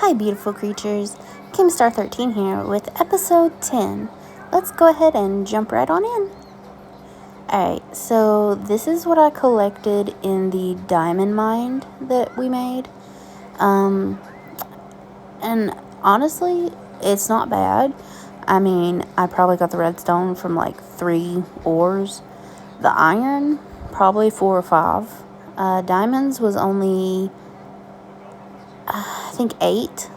Hi, beautiful creatures. KimStar13 here with episode 10. Let's go ahead and jump right on in. Alright, so this is what I collected in the diamond mine that we made. And honestly, it's not bad. I mean, I probably got the redstone from like 3 ores. The iron, probably 4 or 5. Diamonds was only, I think 8.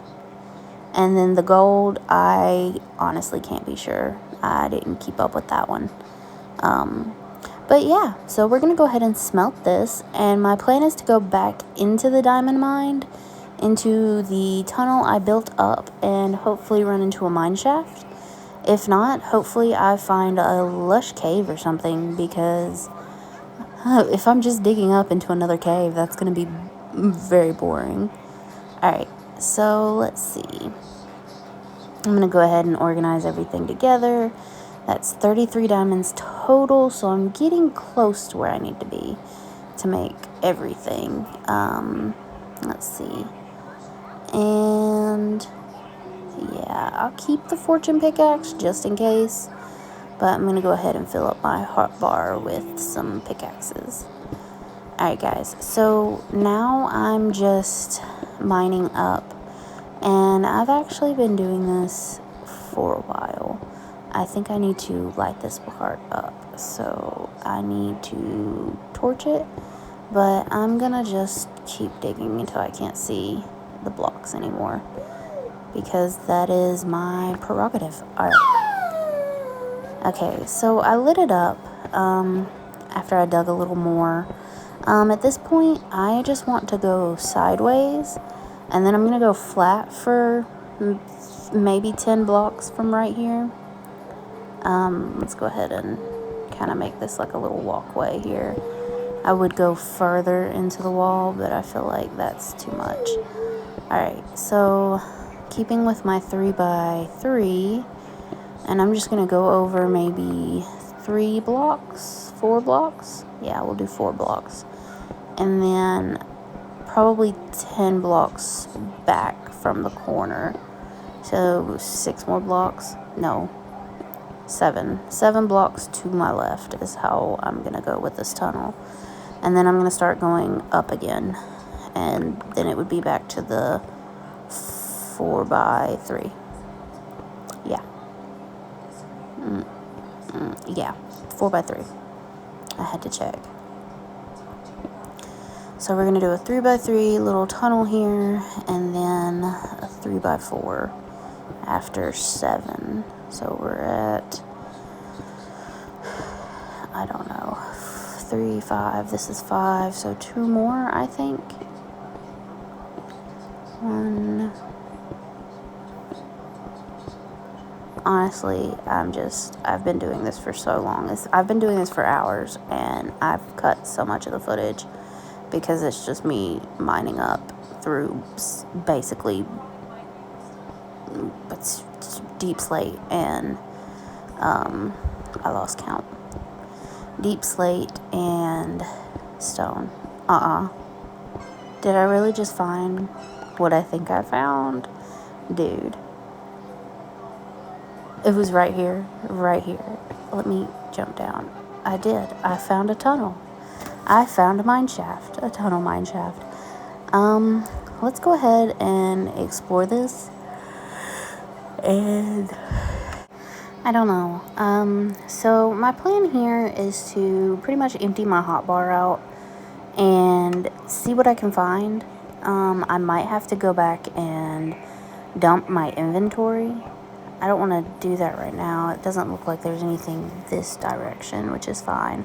And then the gold, I honestly can't be sure. I didn't keep up with that one. But yeah, so we're going to go ahead and smelt this. And my plan is to go back into the diamond mine, into the tunnel I built up, and hopefully run into a mine shaft. If not, hopefully I find a lush cave or something, because if I'm just digging up into another cave, that's going to be very boring. Alright, so let's see. I'm going to go ahead and organize everything together. That's 33 diamonds total, so I'm getting close to where I need to be to make everything. Let's see. And yeah, I'll keep the fortune pickaxe just in case, but I'm going to go ahead and fill up my hot bar with some pickaxes. Alright guys, so now I'm just mining up. And I've actually been doing this for a while. I think I need to light this part up. So I need to torch it. But I'm going to just keep digging until I can't see the blocks anymore. Because that is my prerogative. Alright. Okay, so I lit it up after I dug a little more. At this point, I just want to go sideways. And then I'm going to go flat for maybe 10 blocks from right here. Let's go ahead and kind of make this like a little walkway here. I would go further into the wall, but I feel like that's too much. Alright, so keeping with my 3x3, and I'm just going to go over maybe 3 blocks, 4 blocks. Yeah, we'll do 4 blocks. And then probably 10 blocks back from the corner. So 6 more blocks. No, 7 blocks to my left is how I'm gonna go with this tunnel. And then I'm gonna start going up again, and then it would be back to the 4x3. Yeah. Yeah, 4x3. I had to check. So we're going to do a 3x3 little tunnel here, and then a 3x4 after 7. So we're at, I don't know, 3, 5, this is 5, so 2 more, I think. 1. Honestly, I've been doing this for so long. I've been doing this for hours, and I've cut so much of the footage. Because it's just me mining up through basically it's deep slate and I lost count. Deep slate and stone. Did I really just find what I think I found? Dude. It was right here. Right here. Let me jump down. I did. I found a tunnel. I found a mine shaft, a tunnel mine shaft. Let's go ahead and explore this. And I don't know. So my plan here is to pretty much empty my hotbar out and see what I can find. I might have to go back and dump my inventory. I don't want to do that right now. It doesn't look like there's anything this direction, which is fine.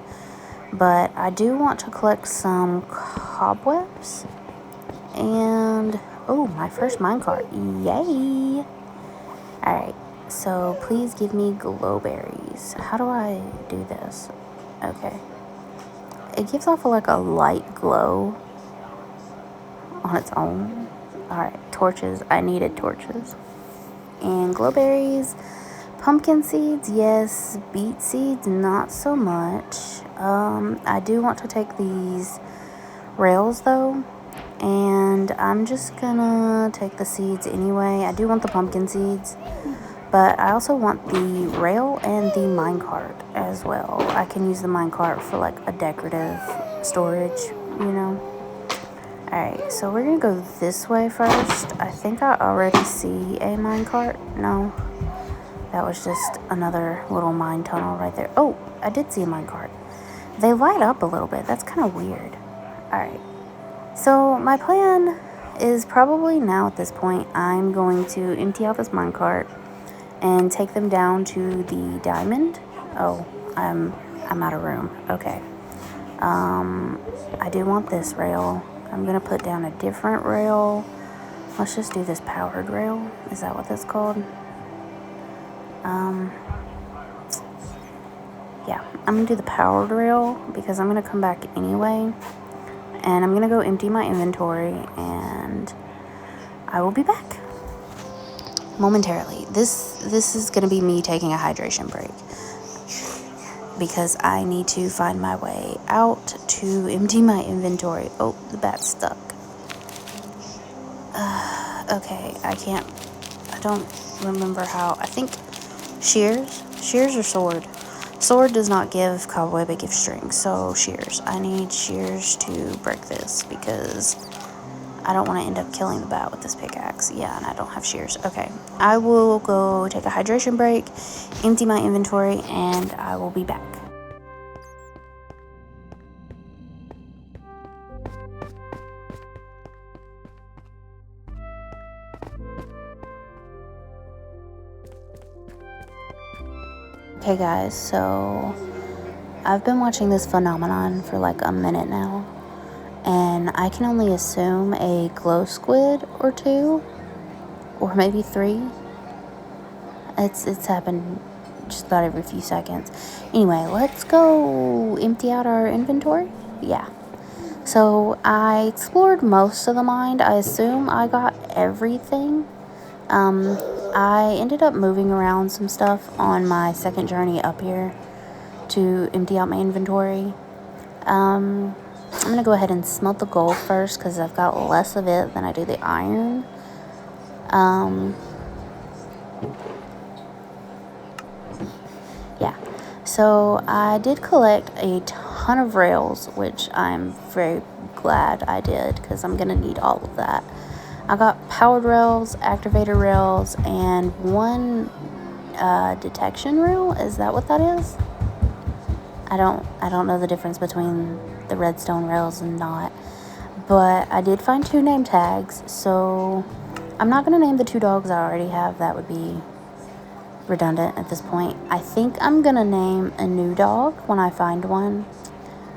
But I do want to collect some cobwebs. And, oh, my first minecart. Yay! Alright, so please give me glowberries. How do I do this? Okay. It gives off like a light glow on its own. Alright, torches. I needed torches. And glowberries. Pumpkin seeds, yes. Beet seeds, not so much. I do want to take these rails, though. And I'm just gonna take the seeds anyway. I do want the pumpkin seeds, but I also want the rail and the minecart as well. I can use the minecart for like a decorative storage, you know. Alright, so we're gonna go this way first. I think I already see a minecart. No, that was just another little mine tunnel right there. Oh, I did see a minecart. They light up a little bit. That's kind of weird. Alright, so my plan is probably now at this point, I'm going to empty out this minecart and take them down to the diamond. Oh, I'm out of room. Okay. I do want this rail. I'm gonna put down a different rail. Let's just do this powered rail. Is that what that's called? Yeah, I'm gonna do the powered rail because I'm gonna come back anyway. And I'm gonna go empty my inventory and I will be back momentarily. This is gonna be me taking a hydration break because I need to find my way out to empty my inventory. Oh, the bat's stuck. Okay, I don't remember how. I think shears or sword. Sword does not give cobweb, it gives string. So shears. I need shears to break this because I don't want to end up killing the bat with this pickaxe. Yeah, and I don't have shears. Okay, I will go take a hydration break, empty my inventory, and I will be back. Okay guys, so I've been watching this phenomenon for like a minute now, and I can only assume a glow squid or two, or maybe three. It's happened just about every few seconds. Anyway, let's go empty out our inventory. Yeah. So I explored most of the mine. I assume I got everything. I ended up moving around some stuff on my second journey up here to empty out my inventory. I'm going to go ahead and smelt the gold first because I've got less of it than I do the iron. Yeah, so I did collect a ton of rails, which I'm very glad I did because I'm going to need all of that. I got powered rails, activator rails, and one detection rail. Is that what that is? I don't know the difference between the redstone rails and not. But I did find 2 name tags, so I'm not going to name the 2 dogs I already have. That would be redundant at this point. I think I'm going to name a new dog when I find one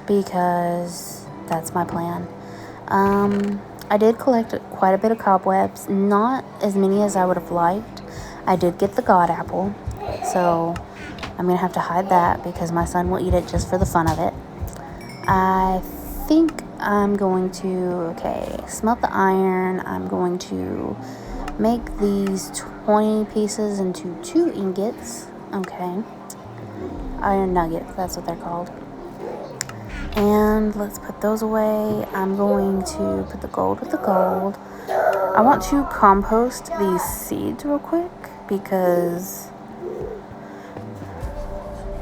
because that's my plan. I did collect quite a bit of cobwebs, not as many as I would have liked. I did get the god apple, so I'm going to have to hide that because my son will eat it just for the fun of it. I think I'm going to, smelt the iron. I'm going to make these 20 pieces into 2 ingots. Okay. Iron nuggets, that's what they're called. And let's put those away. I'm going to put the gold with the gold. I want to compost these seeds real quick because,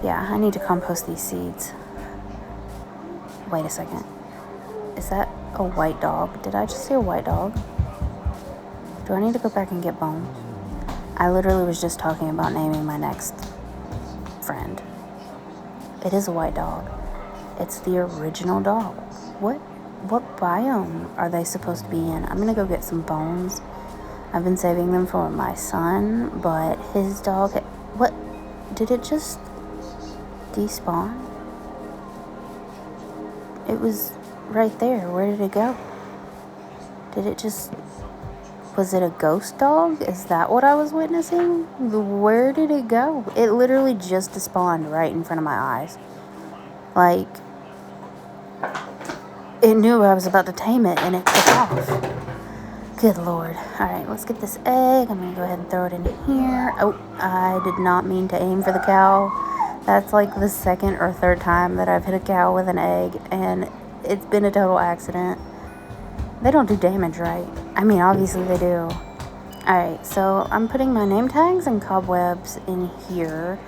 yeah, I need to compost these seeds. Wait a second. Is that a white dog? Did I just see a white dog? Do I need to go back and get bones? I literally was just talking about naming my next friend. It is a white dog. It's the original dog. What biome are they supposed to be in? I'm gonna go get some bones. I've been saving them for my son, but his dog... What? Did it just despawn? It was right there. Where did it go? Did it just... Was it a ghost dog? Is that what I was witnessing? Where did it go? It literally just despawned right in front of my eyes. Like... It knew I was about to tame it, and it took off. Good lord. Alright, let's get this egg. I'm going to go ahead and throw it in here. Oh, I did not mean to aim for the cow. That's like the 2nd or 3rd time that I've hit a cow with an egg, and it's been a total accident. They don't do damage, right? I mean, obviously they do. Alright, so I'm putting my name tags and cobwebs in here,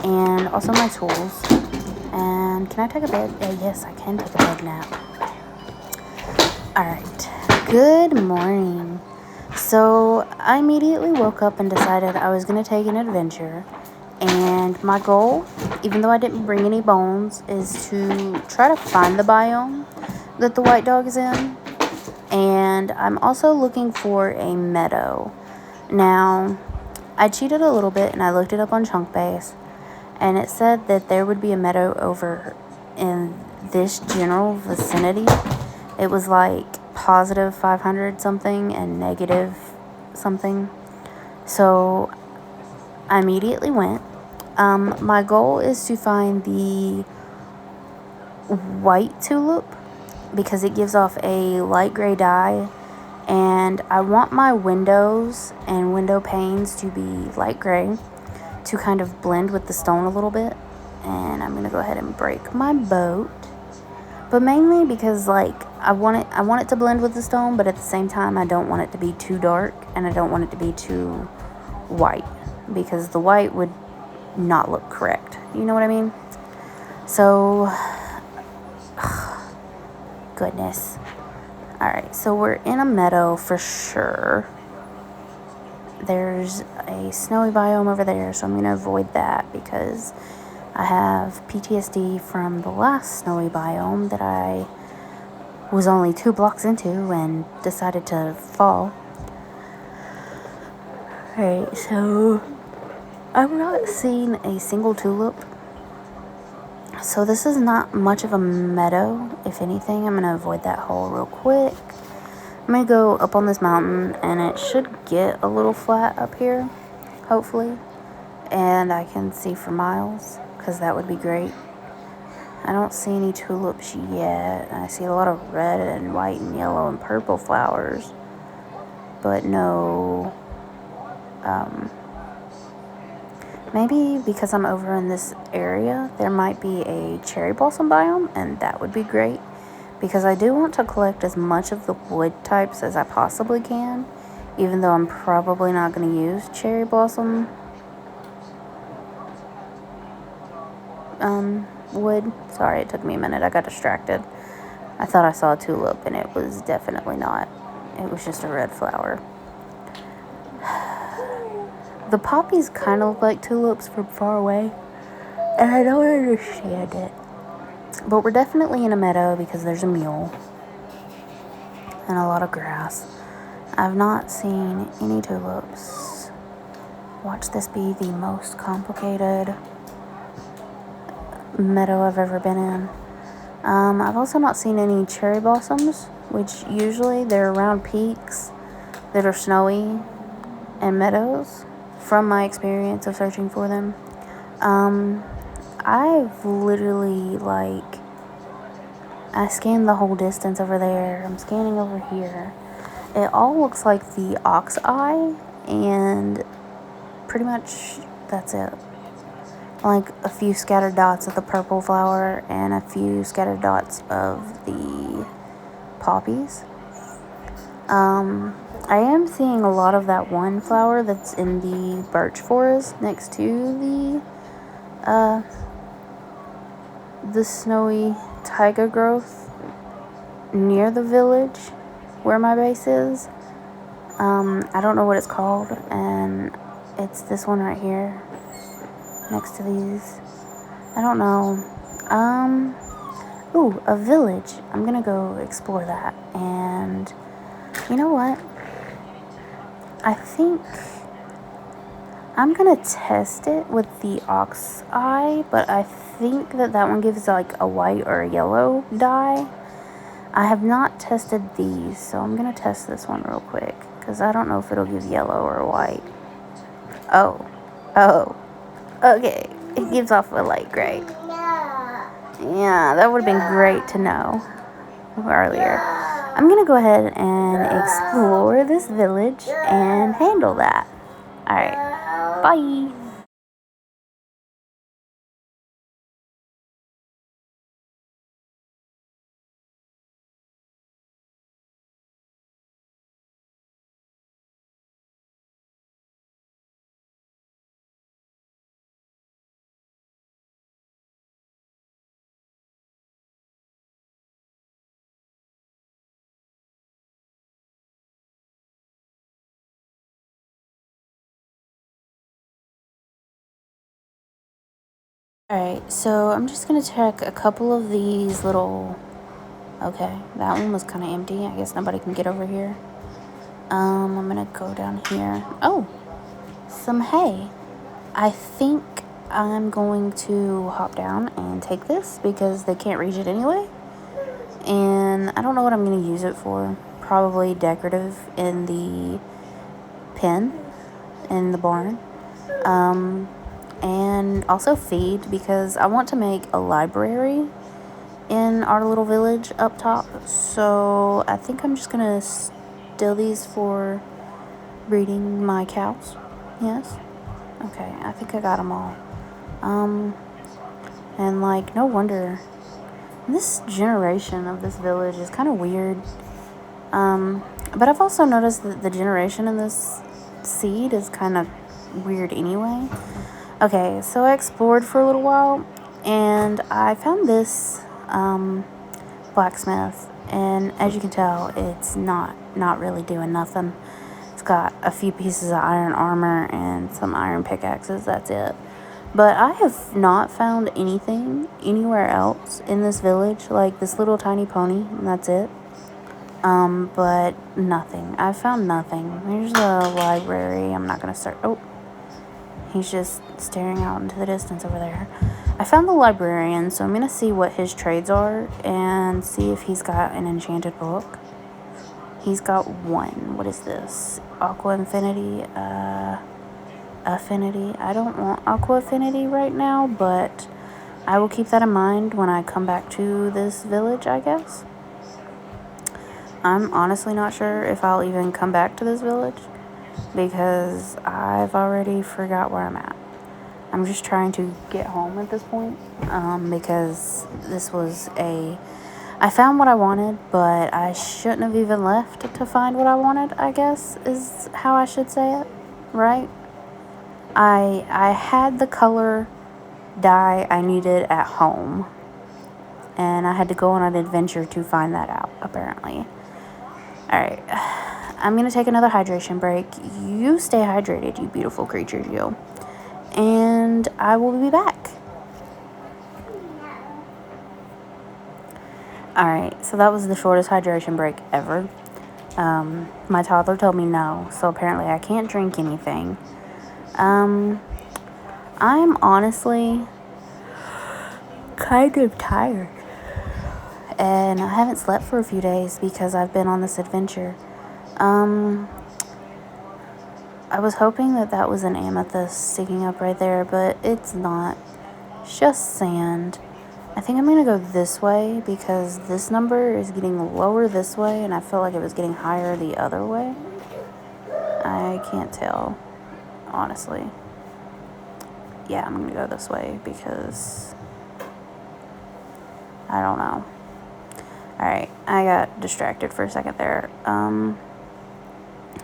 and also my tools. And can I take a bed? Yes, I can take a bed nap. Alright, good morning. So I immediately woke up and decided I was going to take an adventure. And my goal, even though I didn't bring any bones, is to try to find the biome that the white dog is in. And I'm also looking for a meadow. Now, I cheated a little bit and I looked it up on Chunkbase, and it said that there would be a meadow over in this general vicinity. It was like positive 500 something and negative something. So I immediately went. My goal is to find the white tulip because it gives off a light gray dye, and I want my windows and window panes to be light gray to kind of blend with the stone a little bit. And I'm gonna go ahead and break my boat, but mainly because like I want it to blend with the stone, but at the same time I don't want it to be too dark and I don't want it to be too white, because the white would not look correct, you know what I mean? So goodness. Alright, so we're in a meadow for sure. There's a snowy biome over there, so I'm going to avoid that because I have PTSD from the last snowy biome that I was only 2 blocks into and decided to fall. Alright, so I've not seen a single tulip. So this is not much of a meadow. If anything, I'm going to avoid that hole real quick. I'm going to go up on this mountain, and it should get a little flat up here, hopefully. And I can see for miles, because that would be great. I don't see any tulips yet. I see a lot of red and white and yellow and purple flowers, but no, maybe because I'm over in this area, there might be a cherry blossom biome, and that would be great, because I do want to collect as much of the wood types as I possibly can, even though I'm probably not going to use cherry blossom wood. Sorry, it took me a minute. I got distracted. I thought I saw a tulip, and it was definitely not. It was just a red flower. The poppies kind of look like tulips from far away, and I don't understand it. But we're definitely in a meadow because there's a mule and a lot of grass. I've not seen any tulips. Watch this be the most complicated meadow I've ever been in. I've also not seen any cherry blossoms, which usually they're around peaks that are snowy and meadows, from my experience of searching for them. I've literally, like, I scanned the whole distance over there. I'm scanning over here. It all looks like the ox eye, and pretty much that's it. Like a few scattered dots of the purple flower and a few scattered dots of the poppies. I am seeing a lot of that one flower that's in the birch forest next to the snowy taiga growth near the village where my base is. I don't know what it's called, and it's this one right here next to these. I don't know. Ooh, a village. I'm gonna go explore that. And you know what? I think I'm gonna test it with the ox eye, but I think that one gives like a white or a yellow dye. I have not tested these, so I'm gonna test this one real quick, because I don't know if it'll give yellow or white. Oh, okay. It gives off a light gray. Yeah, that would have been great to know earlier. I'm gonna go ahead and explore this village and handle that. Alright, bye. Alright, so I'm just gonna check a couple of these little... Okay, that one was kind of empty. I guess nobody can get over here. I'm gonna go down here. Oh, some hay. I think I'm going to hop down and take this because they can't reach it anyway. And I don't know what I'm gonna use it for. Probably decorative in the pen in the barn. And also feed because I want to make a library in our little village up top. So I think I'm just gonna steal these for breeding my cows. Yes. Okay, I think I got them all. And like, no wonder this generation of this village is kind of weird. But I've also noticed that the generation in this seed is kind of weird anyway. Okay, so I explored for a little while and I found this blacksmith, and as you can tell, it's not really doing nothing. It's got a few pieces of iron armor and some iron pickaxes, that's it. But I have not found anything anywhere else in this village, like this little tiny pony, and that's it. But nothing. I found nothing. There's a library. I'm not gonna start. Oh, he's just staring out into the distance over there. I found the librarian, so I'm gonna see what his trades are and see if he's got an enchanted book. He's got one. What is this? Aqua Infinity. Affinity. I don't want Aqua Affinity right now, but I will keep that in mind when I come back to this village, I guess. I'm honestly not sure if I'll even come back to this village because I've already forgot where I'm at. I'm just trying to get home at this point because this was I found what I wanted, but I shouldn't have even left to find what I wanted, I guess, is how I should say it, right? I had the color dye I needed at home, and I had to go on an adventure to find that out, apparently. Alright, I'm going to take another hydration break. You stay hydrated, you beautiful creatures, you. And I will be back. Alright, so that was the shortest hydration break ever. My toddler told me no, so apparently I can't drink anything. I'm honestly kind of tired. And I haven't slept for a few days because I've been on this adventure. I was hoping that was an amethyst sticking up right there, but it's not. It's just sand. I think I'm going to go this way because this number is getting lower this way, and I felt like it was getting higher the other way. I can't tell, honestly. Yeah, I'm going to go this way because I don't know. Alright, I got distracted for a second there.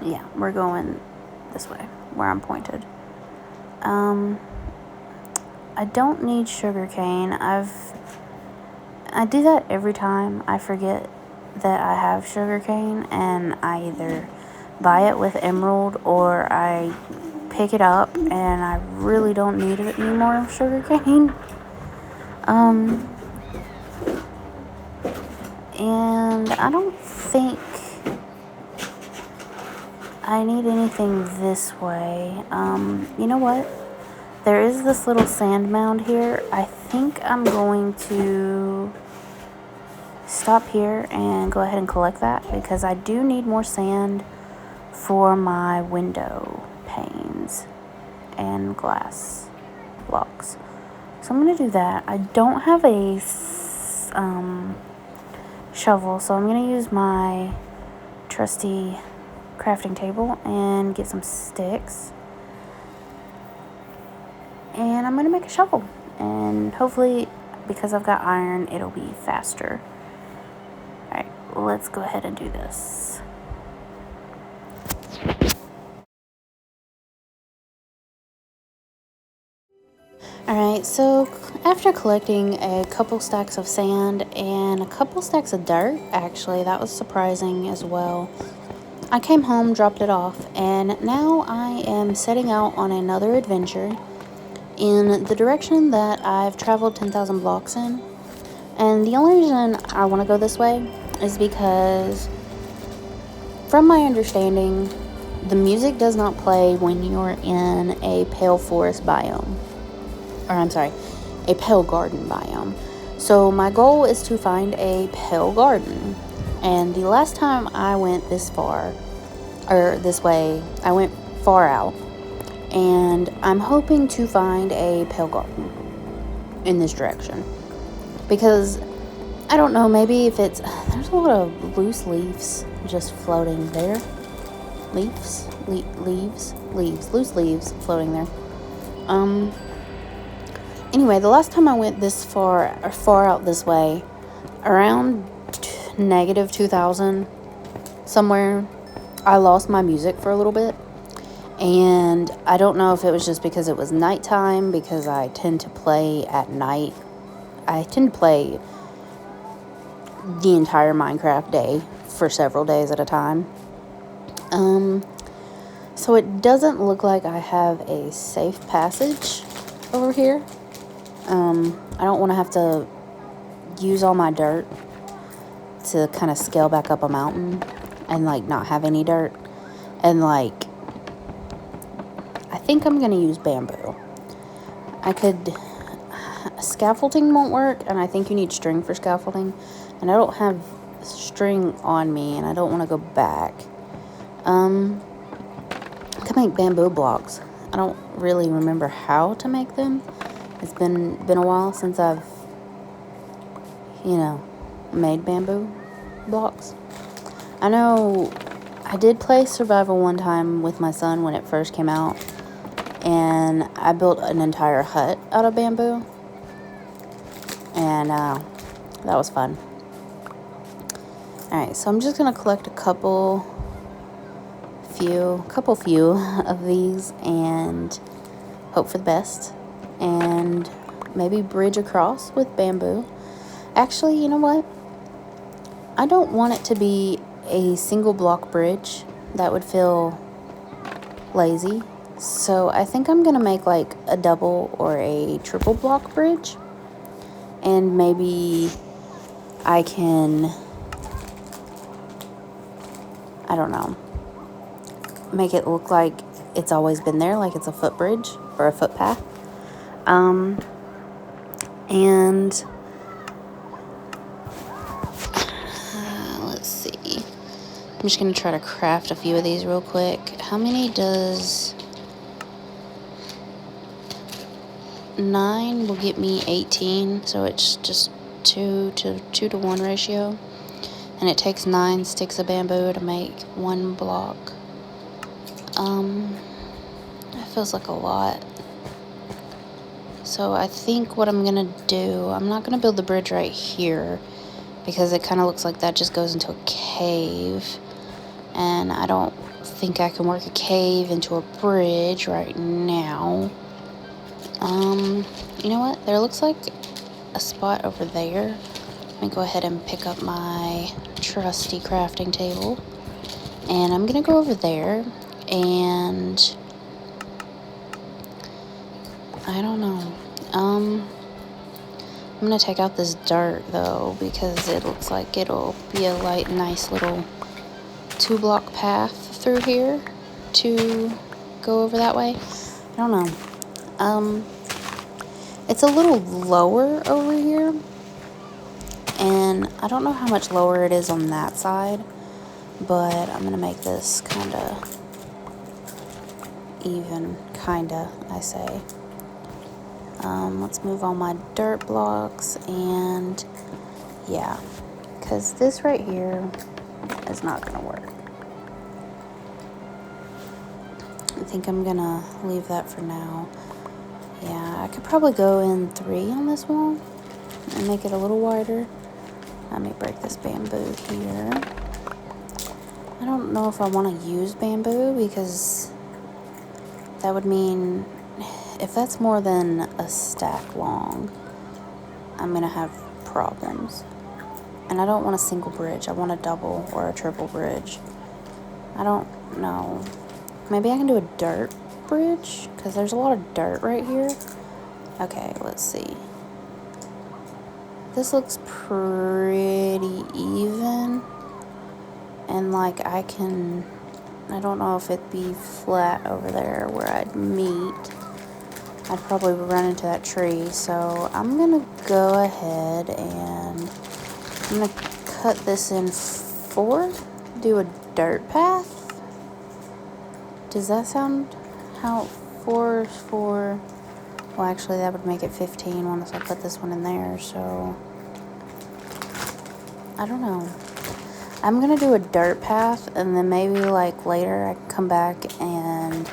Yeah, we're going this way, where I'm pointed. I don't need sugarcane. I do that every time. I forget that I have sugarcane, and I either buy it with emerald or I pick it up and I really don't need it anymore, sugarcane. And I don't think I need anything this way. You know what? There is this little sand mound here. I think I'm going to stop here and go ahead and collect that because I do need more sand for my window panes and glass blocks. So I'm going to do that. I don't have a shovel, so I'm going to use my trusty crafting table and get some sticks. And I'm going to make a shovel. And hopefully, because I've got iron, it'll be faster. Alright, let's go ahead and do this. Alright, so after collecting a couple stacks of sand and a couple stacks of dirt, actually, that was surprising as well. I came home, dropped it off, and now I am setting out on another adventure in the direction that I've traveled 10,000 blocks in. And the only reason I want to go this way is because, from my understanding, the music does not play when you're in a pale forest biome. Or, I'm sorry, a pale garden biome. So my goal is to find a pale garden. And the last time I went this far, or this way, I went far out. And I'm hoping to find a pale garden in this direction. Because, I don't know, maybe if it's... There's a lot of loose leaves just floating there. Leaves? Leaves? Loose leaves floating there. Anyway, the last time I went this far, or far out this way, around negative 2,000, somewhere, I lost my music for a little bit. And I don't know if it was just because it was nighttime, because I tend to play at night. I tend to play the entire Minecraft day for several days at a time. So it doesn't look like I have a safe passage over here. I don't want to have to use all my dirt to kind of scale back up a mountain and, like, not have any dirt. And, like, I think I'm going to use bamboo. Scaffolding won't work, and I think you need string for scaffolding. And I don't have string on me, and I don't want to go back. I can make bamboo blocks. I don't really remember how to make them. It's been a while since I've, made bamboo blocks. I know I did play Survival one time with my son when it first came out, and I built an entire hut out of bamboo, and that was fun. Alright, so I'm just going to collect a couple few of these and hope for the best. And maybe bridge across with bamboo. Actually, you know what? I don't want it to be a single block bridge. That would feel lazy. So I think I'm going to make like a double or a triple block bridge. And maybe I can, I don't know, make it look like it's always been there, like it's a footbridge or a footpath. And let's see. I'm just going to try to craft a few of these real quick. How many does 9 will get me 18, so it's just 2 to 1 ratio. And it takes 9 sticks of bamboo to make 1 block. That feels like a lot. So I think what I'm gonna do, I'm not gonna build the bridge right here because it kind of looks like that just goes into a cave, and I don't think I can work a cave into a bridge right now. You know what? There looks like a spot over there. Let me go ahead and pick up my trusty crafting table, and I'm gonna go over there, and I don't know. I'm gonna take out this dirt though, because it looks like it'll be a nice little 2-block path through here to go over that way. I don't know. It's a little lower over here, and I don't know how much lower it is on that side, but I'm gonna make this kinda even, I say. Let's move all my dirt blocks, and yeah, because this right here is not gonna work. I think I'm gonna leave that for now. Yeah, I could probably go in 3 on this wall and make it a little wider. Let me break this bamboo here. I don't know if I want to use bamboo, because that would mean if that's more than a stack long, I'm going to have problems. And I don't want a single bridge. I want a double or a triple bridge. I don't know. Maybe I can do a dirt bridge, because there's a lot of dirt right here. Okay, let's see. This looks pretty even. And like I don't know if it'd be flat over there where I'd meet. I'd probably run into that tree. So I'm gonna go ahead and I'm gonna cut this in 4, do a dirt path. Does that sound how 4 is 4? Well, actually that would make it 15 once I put this one in there, so I don't know. I'm gonna do a dirt path, and then maybe like later I can come back and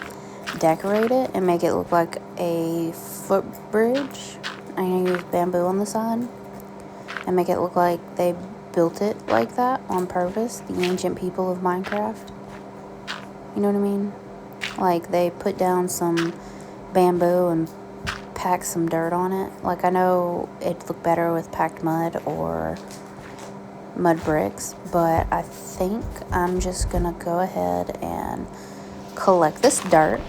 decorate it and make it look like a footbridge. I'm gonna use bamboo on the side and make it look like they built it like that on purpose, the ancient people of Minecraft. You know what I mean? Like they put down some bamboo and pack some dirt on it. Like I know it'd look better with packed mud or mud bricks, but I think I'm just gonna go ahead and collect this dirt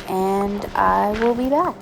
and I will be back.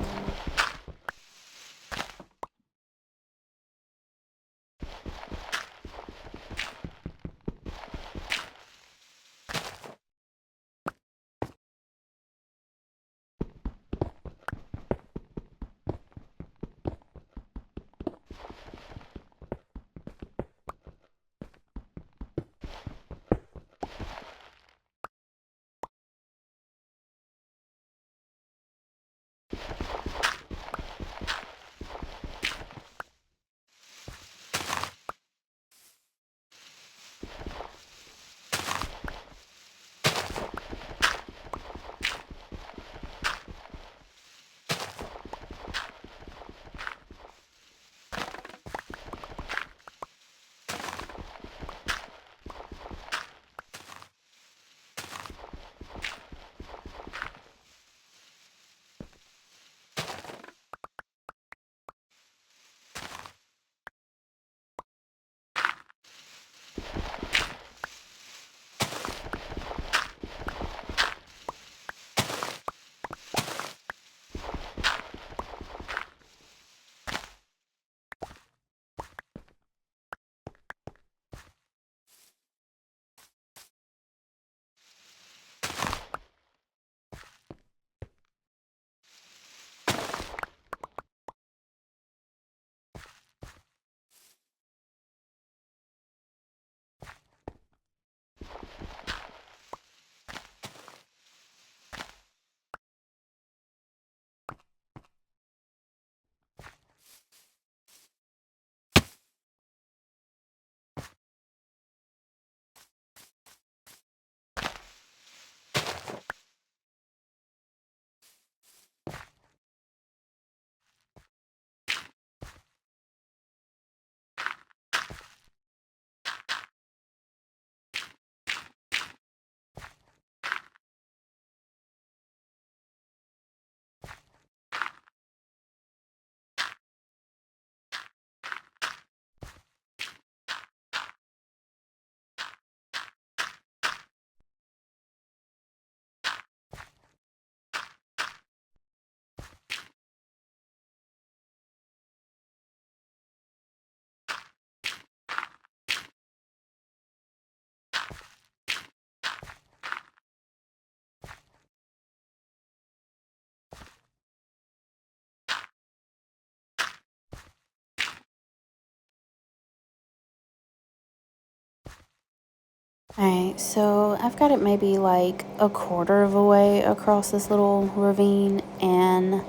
Alright, so I've got it maybe like a quarter of a way across this little ravine, and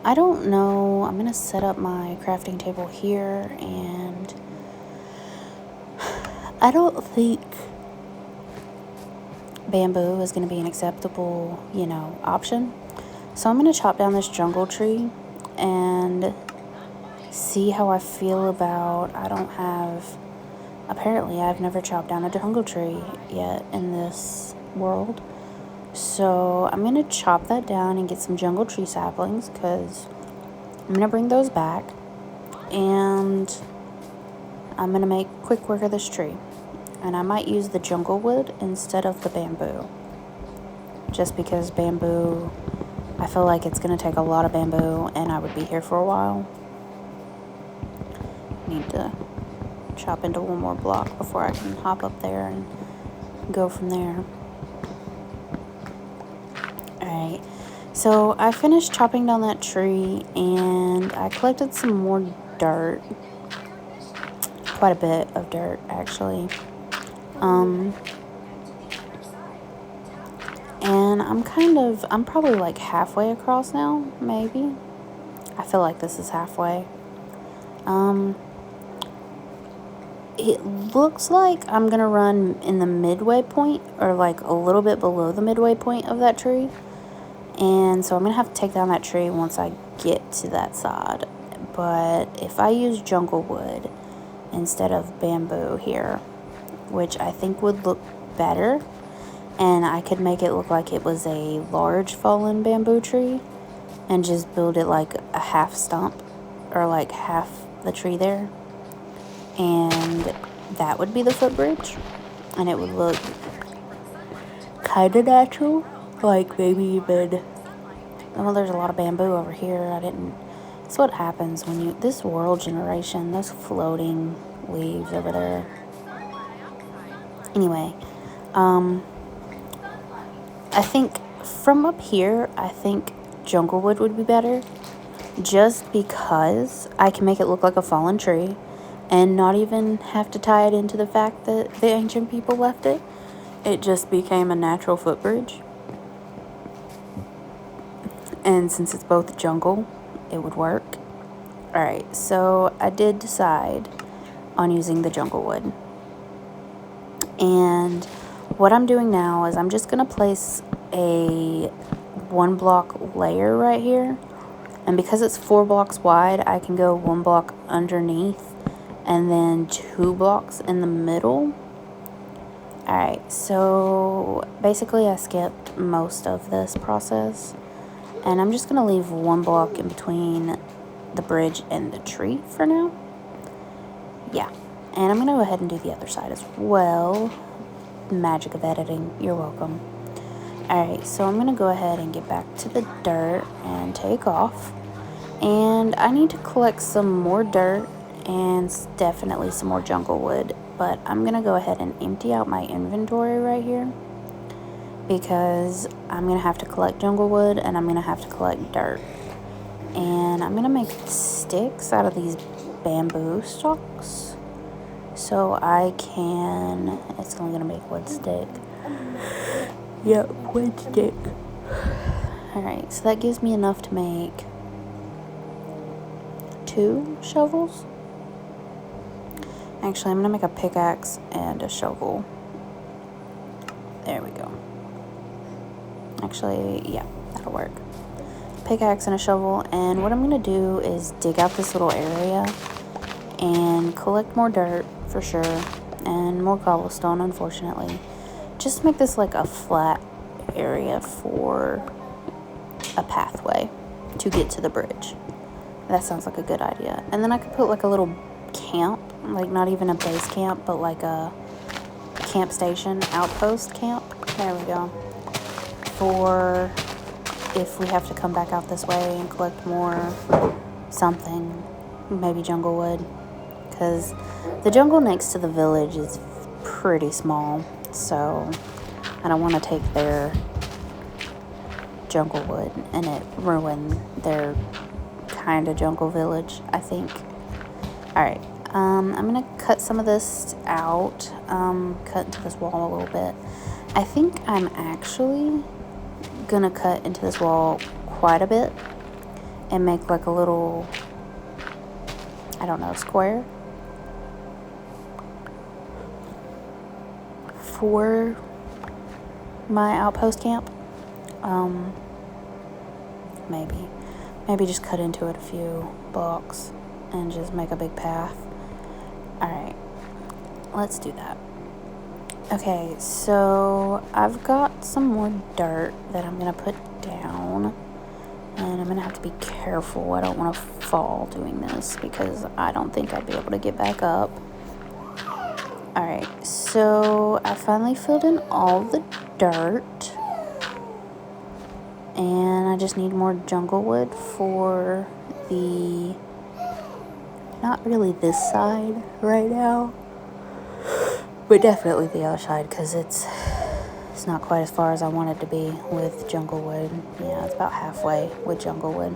I don't know, I'm gonna set up my crafting table here, and I don't think bamboo is gonna be an acceptable, option. So I'm gonna chop down this jungle tree and see how I feel about, apparently I've never chopped down a jungle tree yet in this world. So I'm going to chop that down and get some jungle tree saplings because I'm going to bring those back. And I'm going to make quick work of this tree. And I might use the jungle wood instead of the bamboo. Just because bamboo, I feel like it's going to take a lot of bamboo, and I would be here for a while. Need to chop into one more block before I can hop up there and go from there. Alright, so I finished chopping down that tree, and I collected some more dirt. Quite a bit of dirt, actually. And I'm probably like halfway across now, maybe. I feel like this is halfway. It looks like I'm gonna run in the midway point, or like a little bit below the midway point of that tree. And so I'm gonna have to take down that tree once I get to that side. But if I use jungle wood instead of bamboo here, which I think would look better, and I could make it look like it was a large fallen bamboo tree and just build it like a half stump, or like half the tree there, and that would be the footbridge, and it would look kind of natural, like maybe even, well, there's a lot of bamboo over here. That's what happens when this world generation, those floating leaves over there. Anyway, I think from up here, I think jungle wood would be better, just because I can make it look like a fallen tree and not even have to tie it into the fact that the ancient people left it. It just became a natural footbridge. And since it's both jungle, it would work. Alright, so I did decide on using the jungle wood. And what I'm doing now is I'm just going to place a 1 block layer right here. And because it's 4 blocks wide, I can go 1 block underneath and then 2 blocks in the middle. Alright, so basically I skipped most of this process. And I'm just going to leave 1 block in between the bridge and the tree for now. Yeah, and I'm going to go ahead and do the other side as well. Magic of editing, you're welcome. Alright, so I'm going to go ahead and get back to the dirt and take off. And I need to collect some more dirt and definitely some more jungle wood. But I'm going to go ahead and empty out my inventory right here, because I'm going to have to collect jungle wood and I'm going to have to collect dirt. And I'm going to make sticks out of these bamboo stalks, so I can, it's only going to make 1 stick. Yep, 1 stick. Alright, so that gives me enough to make 2 shovels. Actually, I'm going to make a pickaxe and a shovel. There we go. Actually, yeah, that'll work. Pickaxe and a shovel, and what I'm going to do is dig out this little area and collect more dirt for sure, and more cobblestone, unfortunately, just to make this like a flat area for a pathway to get to the bridge. That sounds like a good idea. And then I could put like a little camp, like not even a base camp, but like a camp station, outpost camp. There we go. For if we have to come back out this way and collect more something, maybe jungle wood, because the jungle next to the village is pretty small, so I don't want to take their jungle wood and it ruin their kind of jungle village, I think. Alright, I'm going to cut some of this out, cut into this wall a little bit. I think I'm actually gonna cut into this wall quite a bit and make like a little, I don't know, square for my outpost camp. Maybe just cut into it a few blocks and just make a big path. Alright, let's do that. Okay, so I've got some more dirt that I'm going to put down, and I'm going to have to be careful. I don't want to fall doing this because I don't think I'd be able to get back up. Alright, so I finally filled in all the dirt. And I just need more jungle wood for the, not really this side right now, but definitely the other side, because it's not quite as far as I want it to be with jungle wood. Yeah, it's about halfway with jungle wood.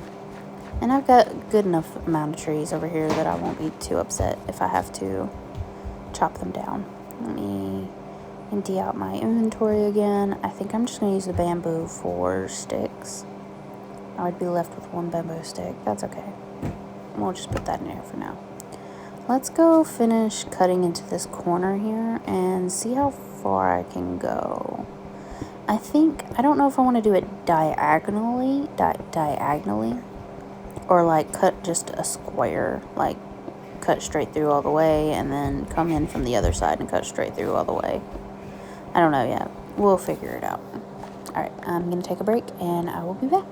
And I've got good enough amount of trees over here that I won't be too upset if I have to chop them down. Let me empty out my inventory again. I think I'm just going to use the bamboo for sticks. I would be left with one bamboo stick. That's okay. We'll just put that in here for now. Let's go finish cutting into this corner here and see how far I can go. I don't know if I want to do it diagonally, or like cut just a square, like cut straight through all the way and then come in from the other side and cut straight through all the way. I don't know yet. We'll figure it out. Alright, I'm going to take a break and I will be back.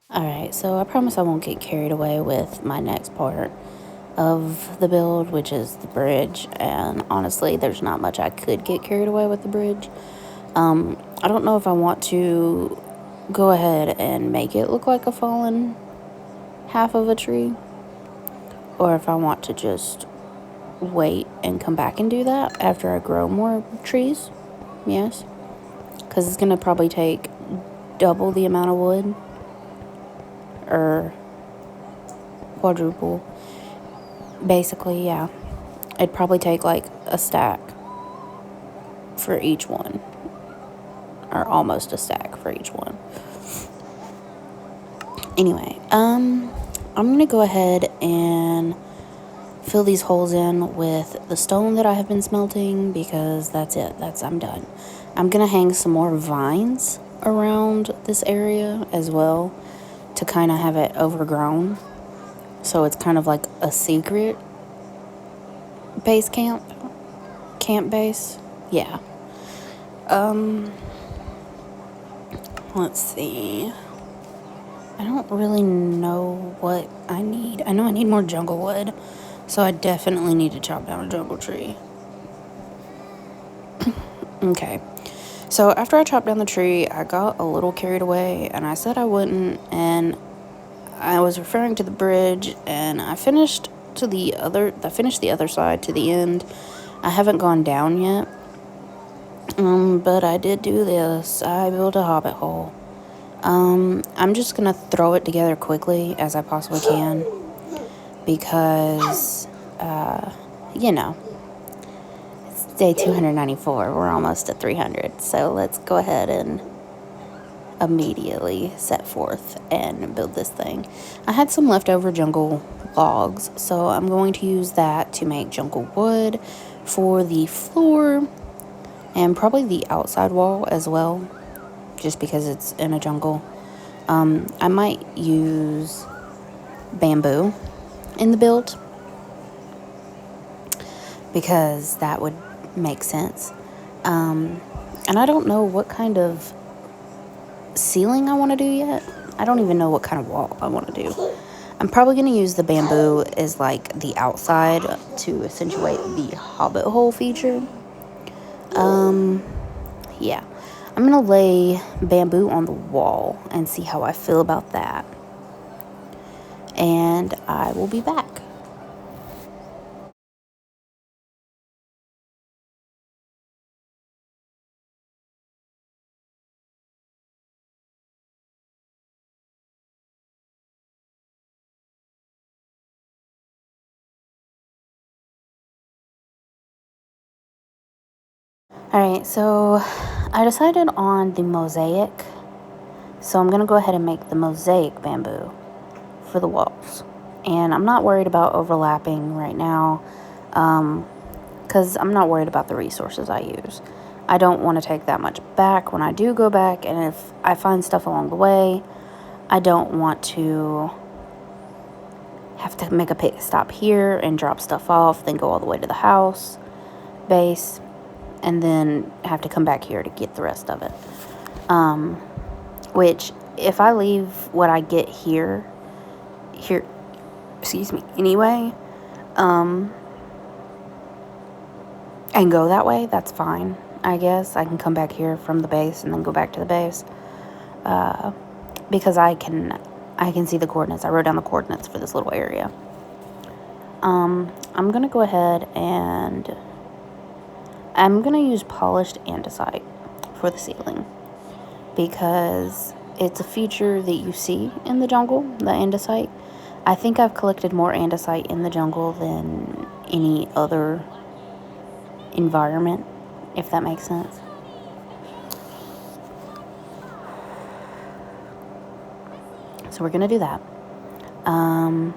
Alright, so I promise I won't get carried away with my next part of the build, which is the bridge, and honestly, there's not much I could get carried away with the bridge. I don't know if I want to go ahead and make it look like a fallen half of a tree, or if I want to just wait and come back and do that after I grow more trees. Yes, because it's going to probably take double the amount of wood, or quadruple. Basically, yeah. It'd probably take like a stack for each one, or almost a stack for each one. Anyway, I'm gonna go ahead and fill these holes in with the stone that I have been smelting, because that's it. I'm done. I'm gonna hang some more vines around this area as well to kind of have it overgrown, so it's kind of like a secret base camp base. Yeah. Let's see. I don't really know what I need. I know I need more jungle wood, so I definitely need to chop down a jungle tree. Okay. So after I chopped down the tree, I got a little carried away, and I said I wouldn't, and I was referring to the bridge, and I finished the other side to the end. I haven't gone down yet. But I did do this. I built a hobbit hole. I'm just gonna throw it together quickly as I possibly can, because, you know, it's day 294. We're almost at 300. So let's go ahead and immediately set forth and build this thing. I had some leftover jungle logs, so I'm going to use that to make jungle wood for the floor and probably the outside wall as well, just because it's in a jungle. I might use bamboo in the build, because that would make sense. And I don't know what kind of ceiling I want to do yet. I don't even know what kind of wall I want to do. I'm probably going to use the bamboo as like the outside to accentuate the hobbit hole feature. Yeah. I'm going to lay bamboo on the wall and see how I feel about that. And I will be back. Alright, so I decided on the mosaic. So I'm going to go ahead and make the mosaic bamboo for the walls. And I'm not worried about overlapping right now, because I'm not worried about the resources I use. I don't want to take that much back when I do go back, and if I find stuff along the way, I don't want to have to make a pit stop here and drop stuff off, then go all the way to the house base, and then have to come back here to get the rest of it. Which, if I leave what I get here, excuse me, anyway, and go that way, that's fine, I guess. I can come back here from the base and then go back to the base, because I can see the coordinates. I wrote down the coordinates for this little area. I'm gonna go ahead and I'm gonna use polished andesite for the ceiling, because it's a feature that you see in the jungle, the andesite. I think I've collected more andesite in the jungle than any other environment, if that makes sense. So we're gonna do that. And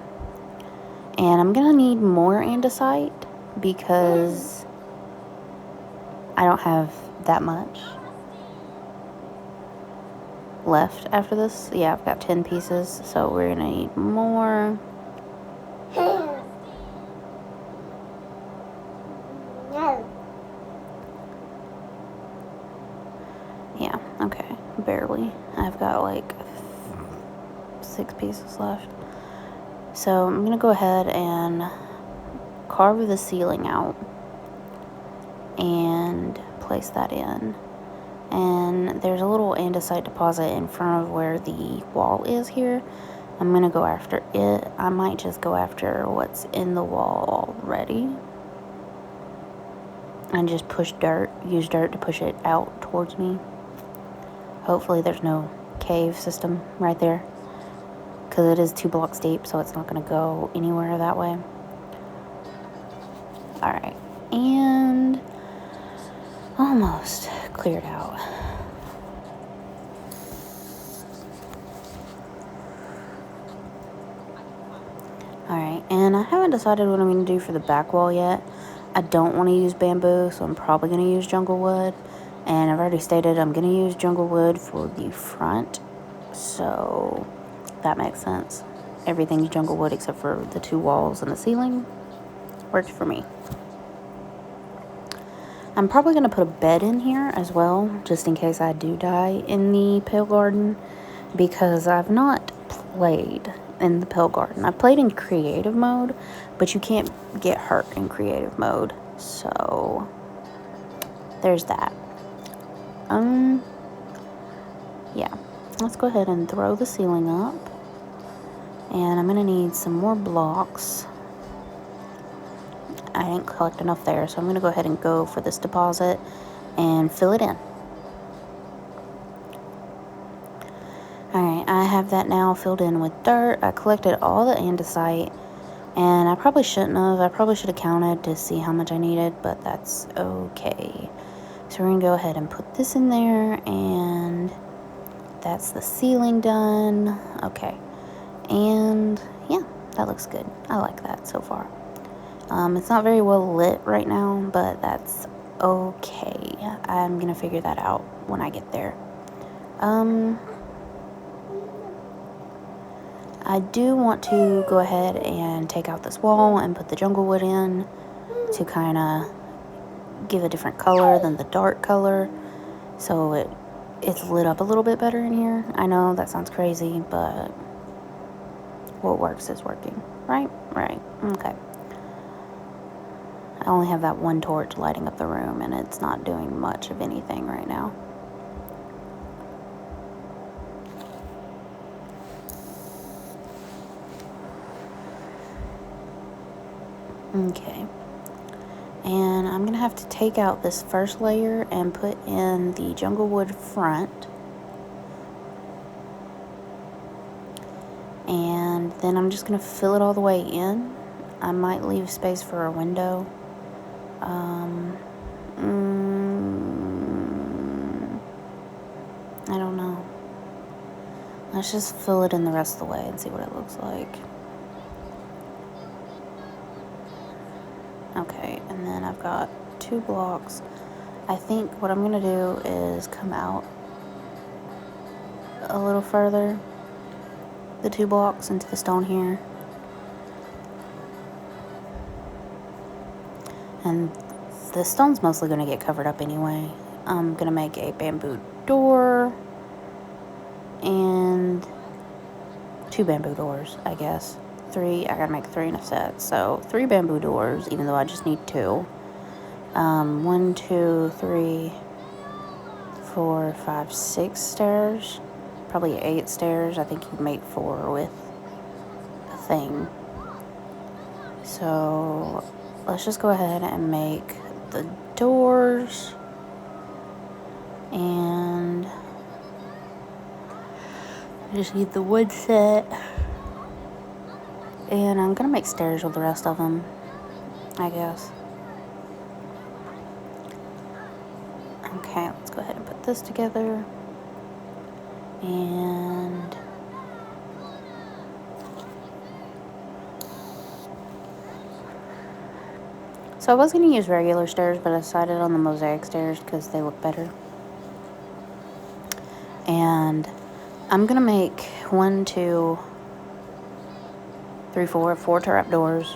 I'm gonna need more andesite, because I don't have that much left after this. Yeah, I've got 10 pieces, so we're gonna need more. Yeah, okay, barely. I've got like 6 pieces left. So I'm going to go ahead and carve the ceiling out and place that in. And there's a little andesite deposit in front of where the wall is here. I'm going to go after it. I might just go after what's in the wall already. And just use dirt to push it out towards me. Hopefully there's no cave system right there, because it is 2 blocks deep, so it's not going to go anywhere that way. Alright, and almost cleared out. Alright, and I haven't decided what I'm going to do for the back wall yet. I don't want to use bamboo, so I'm probably going to use jungle wood. And I've already stated I'm going to use jungle wood for the front, so that makes sense. Everything's jungle wood except for the 2 walls and the ceiling. Works for me. I'm probably going to put a bed in here as well, just in case I do die in the Pale Garden, because I've not played in the Pale Garden. I've played in creative mode, but you can't get hurt in creative mode, so there's that. Yeah, let's go ahead and throw the ceiling up, and I'm gonna need some more blocks. I didn't collect enough there, so I'm gonna go ahead and go for this deposit and fill it in. Alright, I have that now filled in with dirt. I collected all the andesite, and I probably shouldn't have. I probably should have counted to see how much I needed, but that's okay. So we're going to go ahead and put this in there, and that's the ceiling done. Okay, and yeah, that looks good. I like that so far. It's not very well lit right now, but that's okay. I'm going to figure that out when I get there. I do want to go ahead and take out this wall and put the jungle wood in to kind of give a different color than the dark color, so it's lit up a little bit better in here. I know that sounds crazy, but what works is working, right? Right. Okay. I only have that one torch lighting up the room, and it's not doing much of anything right now. Okay. And I'm going to have to take out this first layer and put in the jungle wood front. And then I'm just going to fill it all the way in. I might leave space for a window. I don't know. Let's just fill it in the rest of the way and see what it looks like. Okay, and then I've got 2 blocks. I think what I'm going to do is come out a little further, the 2 blocks into the stone here. And the stone's mostly going to get covered up anyway. I'm going to make a bamboo door and 2 bamboo doors, I guess. 3, I gotta make 3 in a set, so 3 bamboo doors, even though I just need 2. 1, 2, 3, 4, 5, 6 stairs, probably 8 stairs. I think you make 4 with a thing. So let's just go ahead and make the doors, and I just need the wood set. And I'm going to make stairs with the rest of them, I guess. Okay, let's go ahead and put this together. And so I was going to use regular stairs, but I decided on the mosaic stairs because they look better. And I'm going to make 1, 2, 3, 4 trap doors,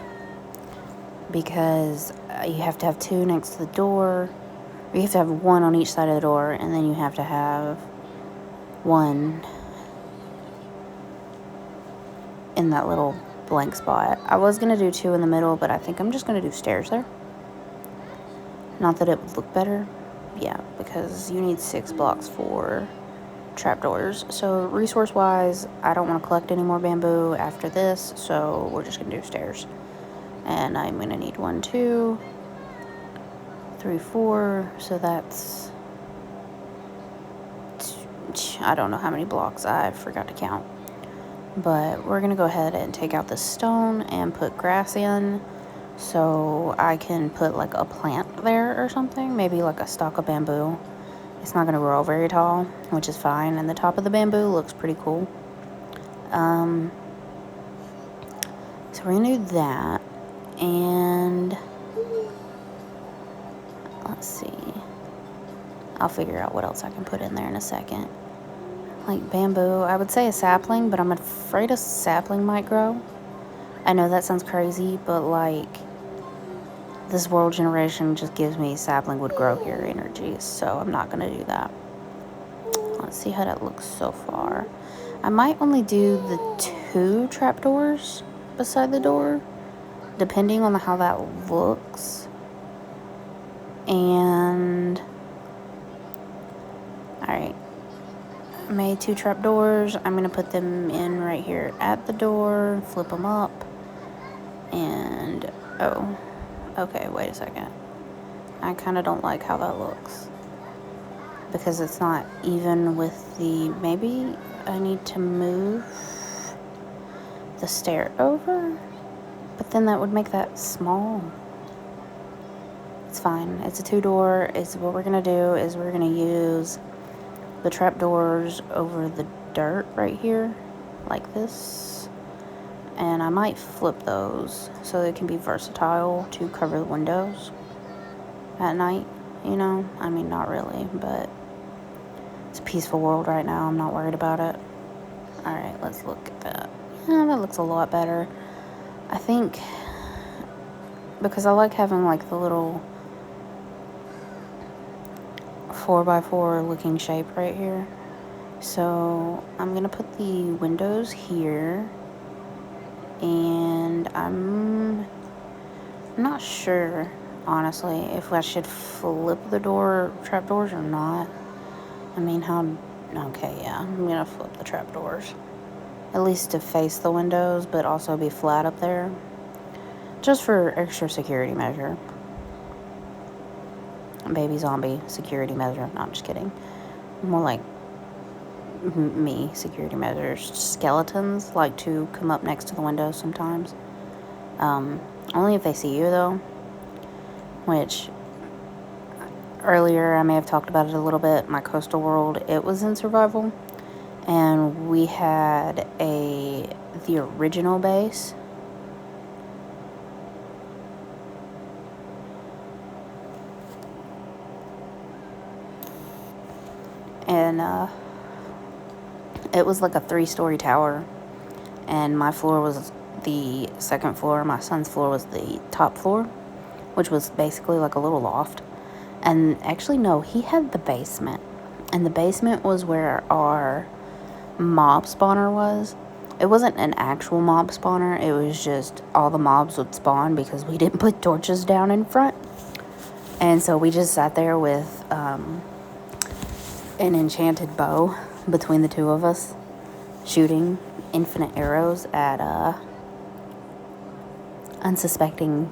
because you have to have 2 next to the door. You have to have 1 on each side of the door, and then you have to have 1 in that little blank spot. I was going to do 2 in the middle, but I think I'm just going to do stairs there. Not that it would look better. Yeah, because you need 6 blocks for trapdoors. So resource-wise, I don't want to collect any more bamboo after this, so we're just going to do stairs. And I'm going to need 1, 2, 3, 4, so that's... I don't know how many blocks, I forgot to count. But we're going to go ahead and take out the stone and put grass in, so I can put like a plant there or something, maybe like a stalk of bamboo. It's not going to grow very tall, which is fine, and the top of the bamboo looks pretty cool. So we're going to do that, and let's see. I'll figure out what else I can put in there in a second. Like bamboo, I would say a sapling, but I'm afraid a sapling might grow. I know that sounds crazy, but like this world generation just gives me sapling would grow here energy, so I'm not gonna do that. Let's see how that looks so far. I might only do the 2 trapdoors beside the door, depending on how that looks. And alright, I made 2 trapdoors. I'm gonna put them in right here at the door, flip them up, and oh, okay, wait a second. I kind of don't like how that looks because it's not even with the, maybe I need to move the stair over, but then that would make that small. It's fine. It's a 2-door. It's what we're gonna do is we're gonna use the trapdoors over the dirt right here, like this, and I might flip those so they can be versatile to cover the windows at night, you know. I mean, not really, but it's a peaceful world right now. I'm not worried about it. Alright, let's look at that. Yeah, that looks a lot better. I think because I like having like the little 4x4 looking shape right here. So I'm gonna put the windows here, and I'm not sure honestly if I should flip the trapdoors or not. I mean, okay, yeah, I'm gonna flip the trapdoors, at least to face the windows but also be flat up there, just for extra security measure. Baby zombie security measure. No, I'm just kidding. More like me security measures. Skeletons like to come up next to the windows sometimes. Only if they see you though. Which earlier I may have talked about it a little bit. My coastal world, it was in survival, and we had the original base. And it was like a 3-story tower, and my floor was the 2nd floor. My son's floor was the top floor, which was basically like a little loft. And actually, no, he had the basement, and the basement was where our mob spawner was. It wasn't an actual mob spawner, it was just all the mobs would spawn because we didn't put torches down in front. And so we just sat there with an enchanted bow between the 2 of us, shooting infinite arrows at unsuspecting